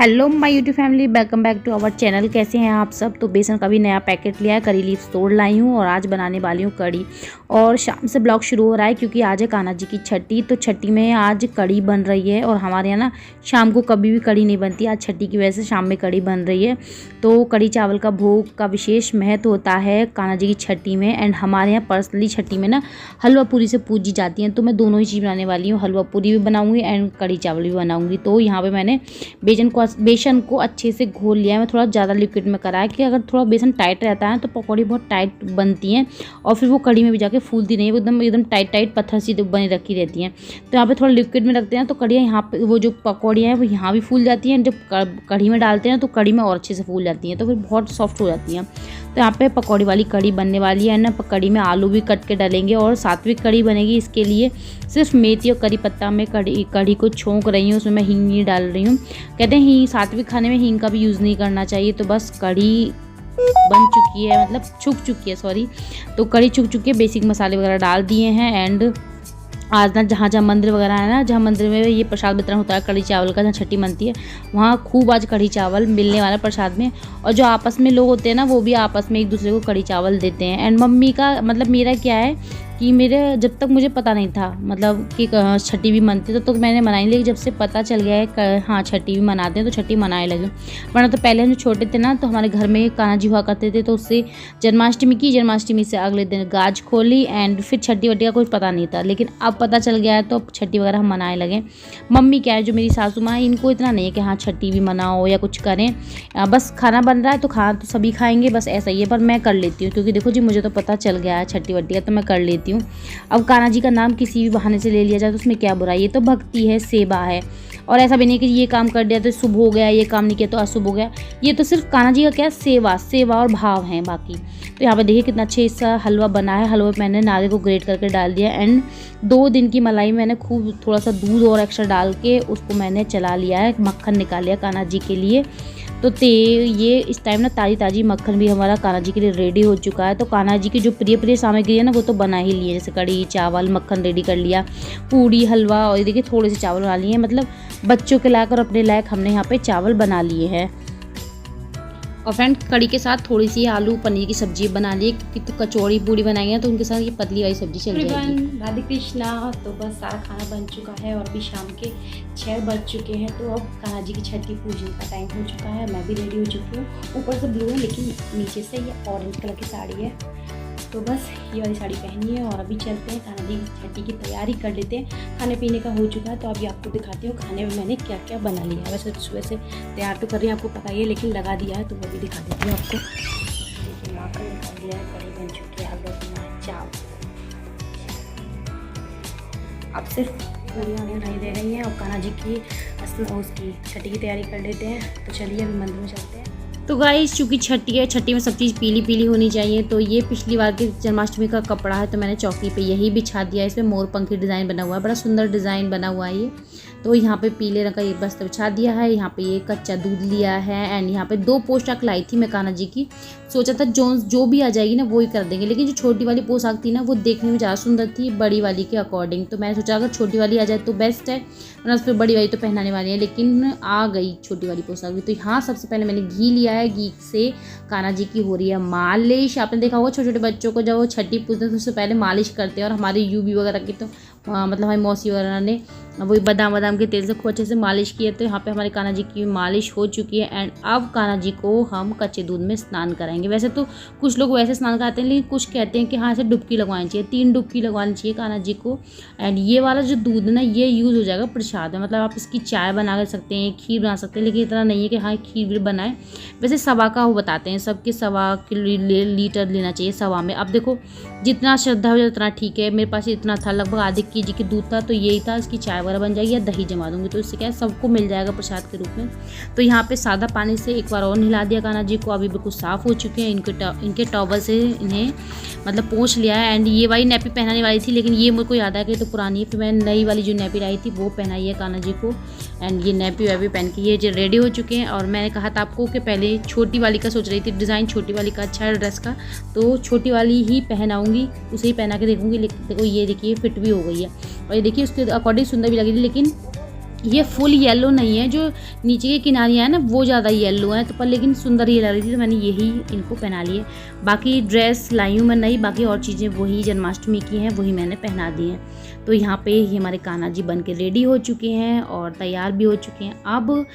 Hello my YouTube family, welcome back to our channel. कैसे हैं आप सब। तो बेसन का भी नया पैकेट लिया है, करी लीव्स तोड़ लाई हूँ और आज बनाने वाली हूँ कड़ी। और शाम से ब्लॉग शुरू हो रहा है क्योंकि आज है कान्हा जी की छठी। तो छठी में आज कड़ी बन रही है और हमारे यहाँ ना शाम को कभी भी कड़ी नहीं बनती। आज छठी की वजह से शाम में कड़ी बन रही है। तो कड़ी चावल का भोग का विशेष महत्व होता है कान्हा जी की छठी में। एंड हमारे यहाँ पर्सनली छठी में ना हलवा पूरी से पूजी जाती हैं। तो मैं दोनों ही चीज़ बनाने वाली हूँ, हलवा पूरी भी बनाऊँगी एंड कड़ी चावल भी बनाऊँगी। तो यहाँ पर मैंने बेसन को अच्छे से घोल लिया है। मैं थोड़ा ज़्यादा लिक्विड में करा है कि अगर थोड़ा बेसन टाइट रहता है तो पकौड़ी बहुत टाइट बनती हैं और फिर वो कड़ी में भी जाके फूलती नहीं है, वो एकदम टाइट पत्थर सी बनी रखी रहती हैं। तो यहाँ पे थोड़ा लिक्विड में रखते हैं तो कड़ियाँ यहाँ पे वो जो पकौड़ियाँ हैं वो यहाँ भी फूल जाती हैं। जब कढ़ी में डालते हैं तो कड़ी में और अच्छे से फूल जाती हैं, तो फिर बहुत सॉफ्ट हो जाती हैं। तो यहाँ पे पकौड़ी वाली कड़ी बनने वाली है ना। कड़ी में आलू भी कट के डालेंगे और सात्विक कड़ी बनेगी। इसके लिए सिर्फ मेथी और करी पत्ता में कड़ी को छोंक रही हूँ, उसमें मैं हींग नहीं डाल रही हूँ। कहते हैं हींग सात्विक खाने में हींग का भी यूज़ नहीं करना चाहिए। तो बस कड़ी बन चुकी है, मतलब छुक चुकी है, सॉरी। तो कड़ी छुक चुकी है, बेसिक मसाले वगैरह डाल दिए हैं। एंड आज ना जहाँ जहाँ मंदिर वगैरह है ना, जहाँ मंदिर में ये प्रसाद वितरण होता है कढ़ी चावल का, जहाँ छठी बनती है वहाँ खूब आज कढ़ी चावल मिलने वाला प्रसाद में। और जो आपस में लोग होते हैं ना वो भी आपस में एक दूसरे को कढ़ी चावल देते हैं। एंड मम्मी का मतलब मेरा क्या है कि मेरे जब तक मुझे पता नहीं था मतलब कि छठी भी मनती तो मैंने मनाई, लेकिन जब से पता चल गया है हाँ छठी भी मनाते हैं तो छठी मनाए लगे। वरना तो पहले हम जो छोटे थे ना तो हमारे घर में कान्हा जी हुआ करते थे, तो उससे जन्माष्टमी से अगले दिन गाज खोली एंड फिर छठी वट्टी का कुछ पता नहीं था। लेकिन अब पता चल गया है तो अब छठी वगैरह हम मनाए लगे। मम्मी क्या है, जो मेरी सासू माँ है, इनको इतना नहीं है कि हाँ छठी भी मनाओ या कुछ करें। बस खाना बन रहा है तो खाना तो सभी खाएंगे, बस ऐसा ही है। पर मैं कर लेती हूँ क्योंकि देखो जी मुझे तो पता चल गया है छठी वट्टी का, तो मैं कर लेती हूँ। अब कान्हा जी का नाम किसी भी बहाने से ले लिया जाए तो उसमें क्या बुराई है। तो भक्ति है, सेवा है। और ऐसा भी नहीं कि ये काम कर दिया तो शुभ हो गया, ये काम नहीं किया तो अशुभ हो गया। ये तो सिर्फ कान्हा जी का क्या सेवा और भाव है बाकी। तो यहाँ पे देखिए कितना अच्छे सा हलवा बना है। हलवे में मैंने नारियल को ग्रेट करके डाल दिया एंड 2 दिन की मलाई मैंने खूब थोड़ा सा दूध और एक्स्ट्रा डाल के उसको मैंने चला लिया है, मक्खन निकाल लिया कान्हा जी के लिए। तो ये इस टाइम ना ताज़ी मक्खन भी हमारा कान्हा जी के लिए रेडी हो चुका है। तो कान्हा जी की जो प्रिय सामग्री है ना वो तो बना ही लिए, जैसे कड़ी चावल, मक्खन रेडी कर लिया, पूड़ी हलवा, और देखिए थोड़े से चावल बना लिए हैं। मतलब बच्चों के लायक और अपने लायक हमने यहाँ पे चावल बना लिए हैं। और फ्रेंड कड़ी के साथ थोड़ी सी आलू पनीर की सब्जी बना ली क्योंकि तो कचौड़ी पूड़ी बनाएंगे तो उनके साथ ये पतली वाली सब्जी चल जाएगी। राधे कृष्णा। तो बस सारा खाना बन चुका है और अभी शाम के 6 बज चुके हैं। तो अब कान्हा जी की छठी पूजन का टाइम हो चुका है। मैं भी रेडी हो चुकी हूँ, ऊपर से ब्लू है लेकिन नीचे से ये ऑरेंज कलर की साड़ी है। तो बस ये वाली साड़ी पहनी है और अभी चलते हैं कान्हा जी की छठी की तैयारी कर लेते हैं। खाने पीने का हो चुका है तो अभी आपको दिखाती हूँ खाने में मैंने क्या क्या बना लिया है। वैसे सुबह से तैयार तो कर रही है, आपको पता ही है, लेकिन लगा दिया है तो वो भी दिखा देती हूँ आपको। देखिए माखन निकाल लिया है, कड़ी बन चुकी है, अब बना है चावल। अब सिर्फ पूरियाँ नहीं दे रही हैं और कान्हा जी की उसकी छठी की तैयारी कर लेते हैं। तो चलिए अभी मंदिर में चलते हैं। तो गाइस चूँकि छठी है, छठी में सब चीज़ पीली पीली होनी चाहिए। तो ये पिछली बार की जन्माष्टमी का कपड़ा है तो मैंने चौकी पे यही बिछा दिया है। इसमें मोर पंखी डिज़ाइन बना हुआ है, बड़ा सुंदर डिज़ाइन बना हुआ है ये। तो यहाँ पे पीले रंग का ये बस्ता बिछा दिया है। यहाँ पे ये कच्चा दूध लिया है एंड यहाँ पे 2 पोशाक लाई थी मैं कान्हा जी की। सोचा था जो भी आ जाएगी ना वो ही कर देंगे, लेकिन जो छोटी वाली पोशाक थी ना वो देखने में ज़्यादा सुंदर थी बड़ी वाली के अकॉर्डिंग। तो मैंने सोचा अगर छोटी वाली आ जाए तो बेस्ट है, वरना उस पर बड़ी वाली तो पहनाने वाली है। लेकिन आ गई छोटी वाली पोशाक भी। तो यहाँ सबसे पहले मैंने घी लिया है, घी से कान्हा जी की हो रही है मालिश। आपने देखा होगा छोटे छोटे बच्चों को जब वो छठी पूजते हैं तो उससे पहले मालिश करते हैं। और हमारे यूबी वगैरह की तो मतलब हमारी मौसी वगैरह ने वही बादाम के तेल से खूब अच्छे से मालिश किए। तो यहाँ पे हमारे कान्हा जी की मालिश हो चुकी है एंड अब कान्हा जी को हम कच्चे दूध में स्नान कराएंगे। वैसे तो कुछ लोग वैसे स्नान कराते हैं, लेकिन कुछ कहते हैं कि हाँ ऐसे डुबकी लगवानी चाहिए, 3 डुबकी लगवानी चाहिए कान्हा जी को। एंड ये वाला जो दूध है ना ये यूज़ हो जाएगा प्रसाद में, मतलब आप इसकी चाय बना कर सकते हैं, खीर बना सकते हैं, लेकिन इतना नहीं है कि हाँ खीर भी बनाए। वैसे सवा का वो बताते हैं, सबके सवा लीटर लेना चाहिए सवा में। अब देखो जितना श्रद्धा हो उतना ठीक है। मेरे पास इतना था, लगभग आधे केजी की दूध था, तो यही था। इसकी चाय वगैरह बन जाएगी या दही जमा दूंगी तो इससे क्या है सबको मिल जाएगा प्रसाद के रूप में। तो यहाँ पे सादा पानी से एक बार और नहला दिया कान्हा जी को। अभी बिल्कुल साफ़ हो चुके हैं। इनके टॉवल से इन्हें मतलब पोंछ लिया है। एंड ये वाली नैपी पहनाने वाली थी लेकिन ये मुझे को याद आ गई तो पुरानी है, फिर मैंने नई वाली जो नैपी लाई थी वो पहनाई है कान्हा जी को। एंड ये नैपी वैपी पहन के ये जो रेडी हो चुके हैं। और मैंने कहा था आपको कि पहले छोटी वाली का सोच रही थी, डिज़ाइन छोटी वाली का अच्छा है ड्रेस का, तो छोटी वाली ही पहनाऊँगी, उसे ही पहना के देखूँगी। देखो ये देखिए फिट भी हो गई है और ये देखिए उसके अकॉर्डिंग सुंदर भी लगेगी। लेकिन ये फुल येलो नहीं है, जो नीचे की किनारियाँ हैं ना वो ज़्यादा येलो हैं, तो पर लेकिन सुंदर ये लग रही थी तो मैंने यही इनको पहना लिए। बाकी ड्रेस लाई हूँ मैं नई, बाकी और चीज़ें वही जन्माष्टमी की हैं वही मैंने पहना दी हैं। तो यहाँ पे ये हमारे कान्हा जी बन के रेडी हो चुके हैं और तैयार भी हो चुके हैं। अब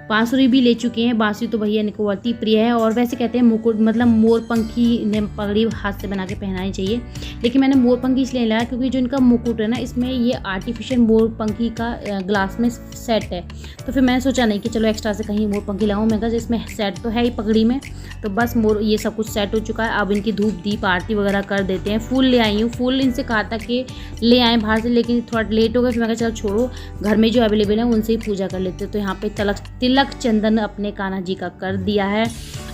बांसुरी भी ले चुके हैं। बांसुरी तो भैया इनको अति प्रिय है, और वैसे कहते हैं मुकुट मतलब मोर पंखी ने पगड़ी हाथ से बना के पहनानी चाहिए, लेकिन मैंने मोर पंखी इसलिए लाया क्योंकि जो इनका मुकुट है ना इसमें ये आर्टिफिशियल मोर पंखी का ग्लास में सेट है। तो फिर मैंने सोचा नहीं कि चलो एक्स्ट्रा से कहीं मोर पंखी लगाऊँ, मैं कहा इसमें सेट तो है ही पगड़ी में, तो बस मोर ये सब कुछ सेट हो चुका है। अब इनकी धूप दीप आरती वगैरह कर देते हैं। फूल ले आई हूँ, फूल इनसे कहा था कि ले आएँ बाहर से, लेकिन थोड़ा लेट हो गया, फिर मैं कहा चलो छोड़ो घर में जो अवेलेबल है उनसे ही पूजा कर लेते। तो यहाँ पे तिलक चंदन अपने कान्हा जी का कर दिया है।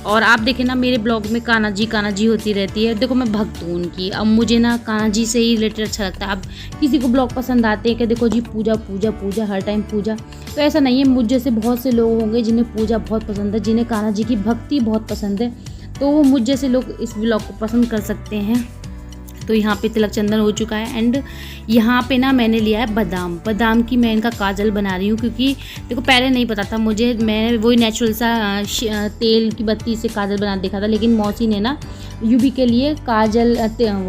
और आप देखें ना मेरे ब्लॉग में कान्हा जी होती रहती है। देखो मैं भक्त हूँ उनकी, अब मुझे ना कान्हा जी से ही रिलेटेड अच्छा लगता है। अब किसी को ब्लॉग पसंद आते हैं कि देखो जी पूजा पूजा पूजा हर टाइम पूजा, तो ऐसा नहीं है। मुझ जैसे बहुत से लोग होंगे जिन्हें पूजा बहुत पसंद है, जिन्हें कान्हा जी की भक्ति बहुत पसंद है, तो वो मुझ जैसे लोग इस ब्लॉग को पसंद कर सकते हैं। तो यहाँ पे तिलक चंदन हो चुका है। एंड यहाँ पे ना मैंने लिया है बादाम की मैं इनका काजल बना रही हूँ, क्योंकि देखो पहले नहीं पता था मुझे, मैं वही नेचुरल सा तेल की बत्ती से काजल बना देखा था, लेकिन मौसी ने ना यूबी के लिए काजल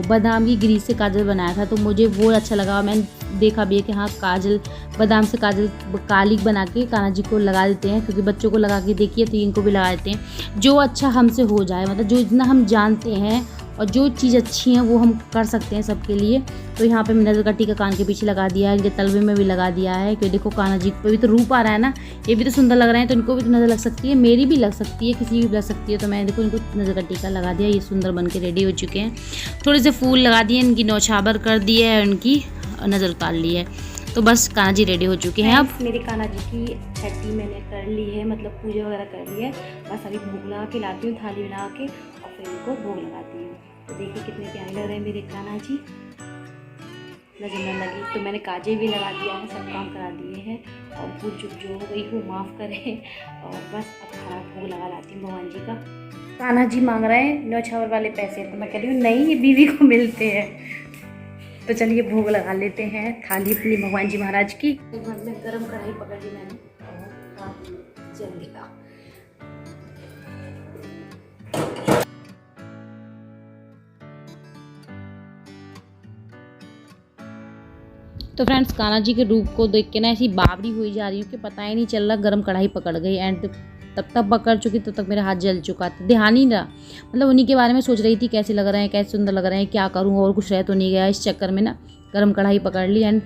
बादाम की ग्रीस से काजल बनाया था, तो मुझे वो अच्छा लगा। मैंने देखा भी है कि हाँ काजल बादाम से काजल काली बना के कान्हा जी को लगा देते हैं, क्योंकि बच्चों को लगा के देखिए तो इनको भी लगा देते हैं। जो अच्छा हमसे हो जाए, मतलब जो इतना हम जानते हैं और जो चीज़ अच्छी है वो हम कर सकते हैं सबके लिए। तो यहाँ पे मैंने नज़र का टीका कान के पीछे लगा दिया है, इनके तलवे में भी लगा दिया है, क्योंकि देखो कान्हा जी पे भी तो रूप आ रहा है ना, ये भी तो सुंदर लग रहे हैं, तो इनको भी तो नज़र लग सकती है, मेरी भी लग सकती है, किसी की भी लग सकती है। तो मैंने देखो इनको नज़र का टीका लगा दिया, ये सुंदर बन के रेडी हो चुके हैं। थोड़े से फूल लगा दिए, इनकी नौछावर कर दी है, उनकी नज़र उतार ली है, तो बस कान्हा जी रेडी हो चुके हैं। अब मेरे कान्हा जी की छठी मैंने कर ली है, मतलब पूजा वगैरह कर ली है। बस अभी भोग लगा के लाती हूँ, थाली बना के, और फिर इनको भोग लगाती हूँ। तो देखिए कितने प्यारे लग रहे हैं मेरे कान्हा जी, नजर न लगी। तो मैंने काजे भी लगा दिया है, सब काम करा दिए हैं, और भूल चुक जो हो गई हो माफ़ करें। और बस अब खाना भोग लगा लाती हूँ भगवान जी का। कान्हा जी मांग रहे हैं न्यौछावर वाले पैसे, तो मैं कह रही हूँ नहीं, ये बीवी को मिलते हैं। तो चलिए भोग लगा लेते हैं, थाली अपनी भगवान जी महाराज की। घर में गरम कढ़ाई पकड़ ली मैंने, और हाथ जल गया। तो फ्रेंड्स कान्हा जी के रूप को देख के ना ऐसी बावरी हुई जा रही हूँ कि पता ही नहीं चल रहा, गरम कढ़ाई पकड़ गई। एंड तब पकड़ चुकी तब तक मेरा हाथ जल चुका था, ध्यान ही रहा, मतलब उन्हीं के बारे में सोच रही थी कैसे लग रहे हैं, कैसे सुंदर लग रहे हैं, क्या करूँ, और कुछ रह तो नहीं गया। इस चक्कर में ना गरम कढ़ाई पकड़ ली। एंड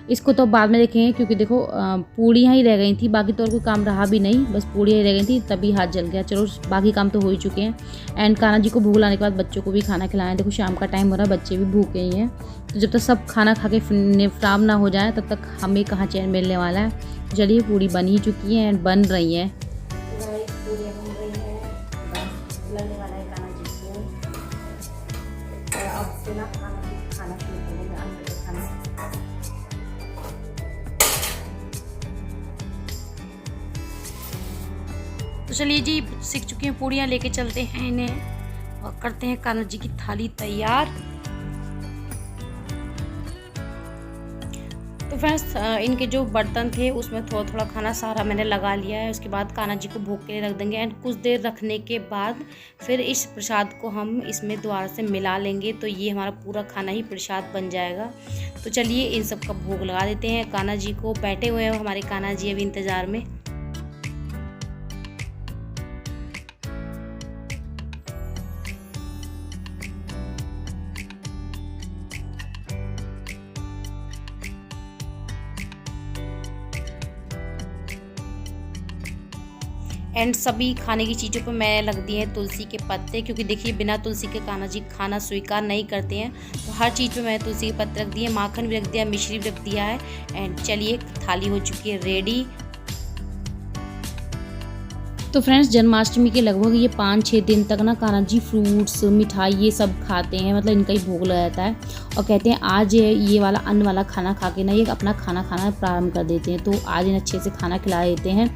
इसको तो बाद में देखेंगे, क्योंकि देखो पूड़ियाँ ही रह गई थी, बाकी तो और कोई काम रहा भी नहीं, बस पूड़ियाँ ही रह गई थी, तभी हाथ जल गया। चलो बाकी काम तो हो ही चुके हैं। एंड कान्हा जी को भूख लाने के बाद बच्चों को भी खाना खिलाना है। देखो शाम का टाइम हो रहा है, बच्चे भी भूखे ही हैं, तो जब तक सब खाना खा के निफ्राम ना हो जाए तब तक हमें कहाँ चैन मिलने वाला है। चलिए पूड़ी बन ही चुकी है एंड बन रही है। तो चलिए जी सीख चुकी हैं पूड़ियाँ, लेके चलते हैं इन्हें और करते हैं कान्हा जी की थाली तैयार। तो फ्रेंड्स इनके जो बर्तन थे उसमें थोड़ा थोड़ा खाना सारा मैंने लगा लिया है। उसके बाद कान्हा जी को भोग के लिए रख देंगे, एंड कुछ देर रखने के बाद फिर इस प्रसाद को हम इसमें दोबारा से मिला लेंगे, तो ये हमारा पूरा खाना ही प्रसाद बन जाएगा। तो चलिए इन सब का भोग लगा देते हैं। कान्हा जी को बैठे हुए हैं हमारे कान्हा जी अभी इंतज़ार में। एंड सभी खाने की चीज़ों पर मैंने रख दिए हैं तुलसी के पत्ते, क्योंकि देखिए बिना तुलसी के कान्हा जी खाना स्वीकार नहीं करते हैं, तो हर चीज़ पे मैंने तुलसी के पत्ते रख दिए, माखन भी रख दिया, मिश्री भी रख दिया है। एंड चलिए थाली हो चुकी है रेडी। तो फ्रेंड्स जन्माष्टमी के लगभग ये 5-6 दिन तक ना कान्हा जी फ्रूट्स मिठाई ये सब खाते हैं, मतलब इनका ही भोग लगा जाता है और कहते हैं आज ये वाला अन्न वाला खाना खा के ना ये अपना खाना खाना प्रारंभ कर देते हैं। तो आज इन्हें अच्छे से खाना खिला देते हैं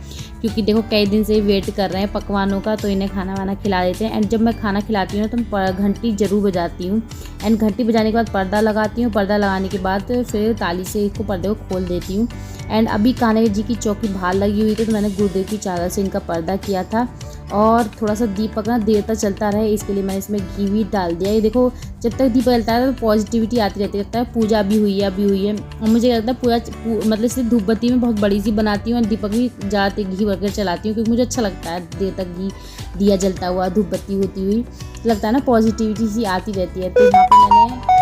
क्योंकि देखो कई दिन से वेट कर रहे हैं पकवानों का, तो इन्हें खाना वाना खिला देते हैं। एंड जब मैं खाना खिलाती हूँ तो मैं घंटी ज़रूर बजाती हूँ एंड घंटी बजाने के बाद पर्दा लगाती हूँ। पर्दा लगाने के बाद फिर ताली से इसको पर्दे को खोल देती हूँ। एंड अभी कान्हा जी की चौकी बाहर लगी हुई थी तो मैंने गुरुदेव की चादर से इनका पर्दा किया था और थोड़ा सा दीपक ना देर तक चलता रहे इसके लिए मैंने इसमें घी भी डाल दिया। ये देखो जब तक दीपक जलता है तो पॉजिटिविटी आती रहती है, लगता है पूजा अभी हुई है और मुझे लगता है पूजा मतलब सिर्फ धूप बत्ती में बहुत बड़ी सी बनाती हूँ और दीपक भी ज़्यादा घी वगैरह चलाती हूँ क्योंकि मुझे अच्छा लगता है देर तक घी दिया जलता हुआ धूप बत्ती होती हुई, लगता है ना पॉजिटिविटी सी आती रहती है। तो यहाँ पर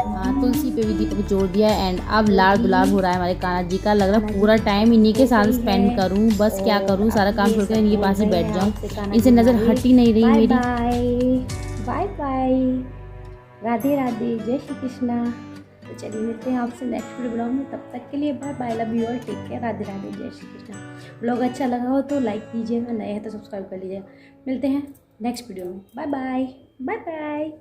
मैंने तुलसी पे भी दीपक जोड़ दिया एंड अब लाड़ दुलार हो रहा है हमारे कान्हा जी का। लग रहा है पूरा टाइम इन्हीं के साथ स्पेंड करूँ, बस क्या करूँ सारा काम छोड़कर इनके पास ही बैठ जाऊँ, इनसे नज़र हट ही नहीं रही मेरी। बाय बाय, राधे राधे, जय श्री कृष्णा। तो चलिए मिलते हैं आपसे नेक्स्ट वीडियो ब्लॉग में, तब तक के लिए बाय बाय, लव यू और टेक केयर, राधे राधे, जय श्री कृष्णा। ब्लॉग अच्छा लगा हो तो लाइक कीजिएगा, नए हैं तो सब्सक्राइब कर लीजिएगा। मिलते हैं नेक्स्ट वीडियो में, बाय बाय बाय बाय।